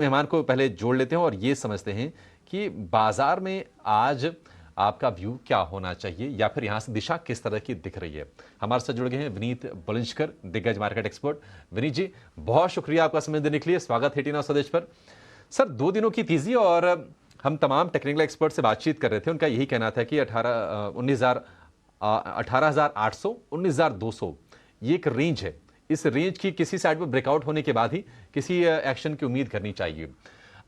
मेहमान को पहले जोड़ लेते हैं और ये समझते हैं कि बाजार में आज आपका व्यू क्या होना चाहिए या फिर यहां से दिशा किस तरह की दिख रही है। हमारे साथ जुड़ गए हैं विनीत बुलंजकर, दिग्गज मार्केट एक्सपर्ट। विनीत जी, बहुत शुक्रिया आपका समय देने के लिए। स्वागत है टीना स्वदेश पर। सर, 2 दिनों की तेजी और हम तमाम टेक्निकल एक्सपर्ट से बातचीत कर रहे थे, उनका यही कहना था कि 18,800 19,200 ये एक रेंज है। इस रेंज की किसी साइड पर ब्रेकआउट होने के बाद ही किसी एक्शन की उम्मीद करनी चाहिए।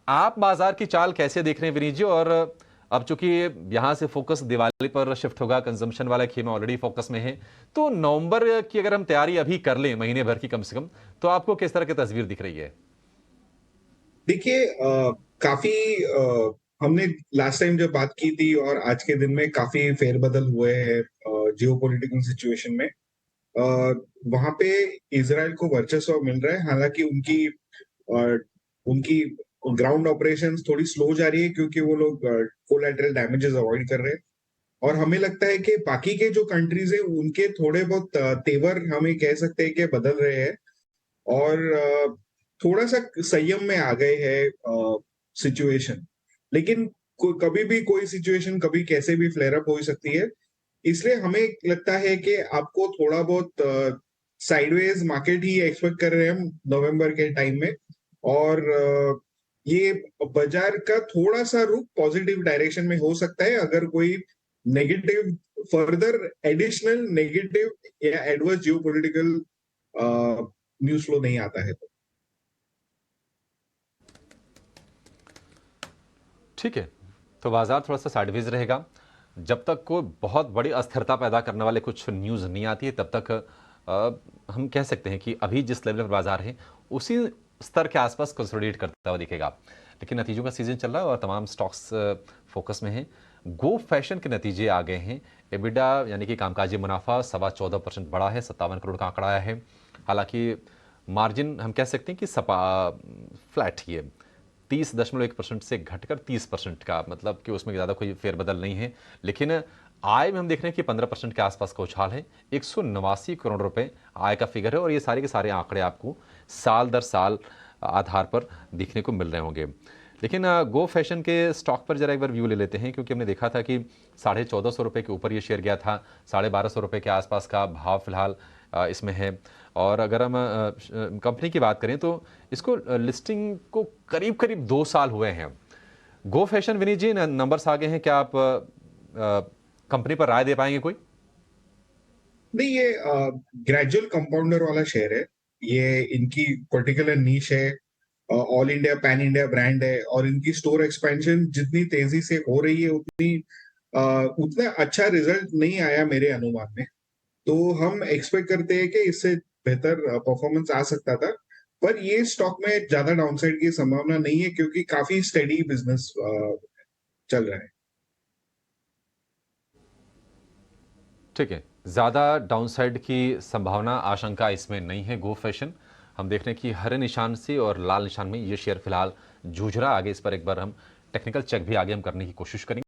आप बाजार की चाल कैसे देख रहे हैं विनीत जी? और अब चूंकि यहां से फोकस दिवाली पर शिफ्ट होगा, कंजम्पशन वाला खेमा ऑलरेडी फोकस में है, तो नवंबर की अगर हम तैयारी अभी कर लें महीने भर की कम से कम, तो आपको किस तरह की तस्वीर दिख रही है? देखिए, काफी हमने लास्ट टाइम जब बात की थी और आज के दिन में काफी फेरबदल हुए हैं जियोपॉलिटिकल सिचुएशन में। वहां पे इजराइल को वर्चस्व मिल रहा है, हालांकि अ, उनकी ग्राउंड ऑपरेशंस थोड़ी स्लो जा रही है क्योंकि वो लोग कोलैटरल डैमेजेस अवॉइड कर रहे हैं। और हमें लगता है कि बाकी के जो कंट्रीज है उनके थोड़े बहुत तेवर हमें कह सकते हैं कि बदल रहे हैं। और थोड़ा-सा संयम में आ गए हैं सिचुएशन। लेकिन को कभी भी कोई सिचुएशन कभी कैसे भी फ्लेयर अप हो सकती है। इसलिए हमें लगता है कि आपको थोड़ा बहुत साइडवेज मार्केट ही एक्सपेक्ट कर रहे हैं हम नवंबर के टाइम में। और ये बाजार का थोड़ा-सा रुख पॉजिटिव डायरेक्शन में हो सकता है अगर कोई नेगेटिव फर्दर एडिशनल नेगेटिव या एडवर्स जियोपॉलिटिकल न्यूज़ फ्लो नहीं आता है तो। ठीक है, तो बाजार थोड़ा सा साइडवेज रहेगा। जब तक कोई बहुत बड़ी अस्थिरता पैदा करने वाले कुछ न्यूज़ नहीं आती है, तब तक हम कह सकते हैं कि अभी जिस लेवल पर बाजार है उसी स्तर के आसपास कंसोलिडेट करता हुआ दिखेगा। लेकिन नतीजों का सीजन चल रहा है और तमाम स्टॉक्स फोकस में हैं। गो फैशन के नतीजे आ गए हैं। एबिडा यानी कि कामकाजी मुनाफा 14.25% बढ़ा है, 57 करोड़ का आंकड़ा आया है। हालांकि मार्जिन हम कह सकते हैं कि सपा फ्लैट ही है, 30.1% से घटकर 30% का, मतलब कि उसमें ज़्यादा कोई फेरबदल नहीं है। लेकिन आय में हम देख रहे हैं कि 15% के आसपास का उछाल है। 189 करोड़ रुपए आय का फिगर है और ये सारे के सारे आंकड़े आपको साल दर साल आधार पर दिखने को मिल रहे होंगे। लेकिन गो फैशन के स्टॉक पर जरा एक बार व्यू ले लेते हैं, क्योंकि हमने देखा था कि 1450 रुपये के ऊपर ये शेयर गया था। 1250 रुपये के आसपास का भाव फिलहाल इसमें है। और अगर हम कंपनी की बात करें तो इसको लिस्टिंग को करीब करीब 2 साल हुए हैं। गो फैशन, विनीत जी, नंबर्स आ गए हैं, क्या आप कंपनी पर राय दे पाएंगे कोई? नहीं, ये ग्रेजुअल कंपाउंडर वाला शेयर है। ये इनकी पर्टिकुलर नीश है। All India pan India brand है और इनकी स्टोर एक्सपेंशन जितनी तेजी से हो रही है उतना अच्छा रिजल्ट नहीं आया मेरे अनुमान में। तो हम एक्सपेक्ट करते हैं कि इससे बेहतर परफॉर्मेंस आ सकता था। पर ये स्टॉक में ज्यादा डाउनसाइड की संभावना नहीं है क्योंकि काफी स्टेडी बिजनेस चल रहा है। ठीक है, ज़्यादा डाउनसाइड की संभावना, आशंका इसमें नहीं है। गो फैशन, हम देख रहे हैं कि हरे निशान से और लाल निशान में ये शेयर फिलहाल जूझ रहा है। आगे इस पर एक बार हम टेक्निकल चेक भी आगे हम करने की कोशिश करेंगे।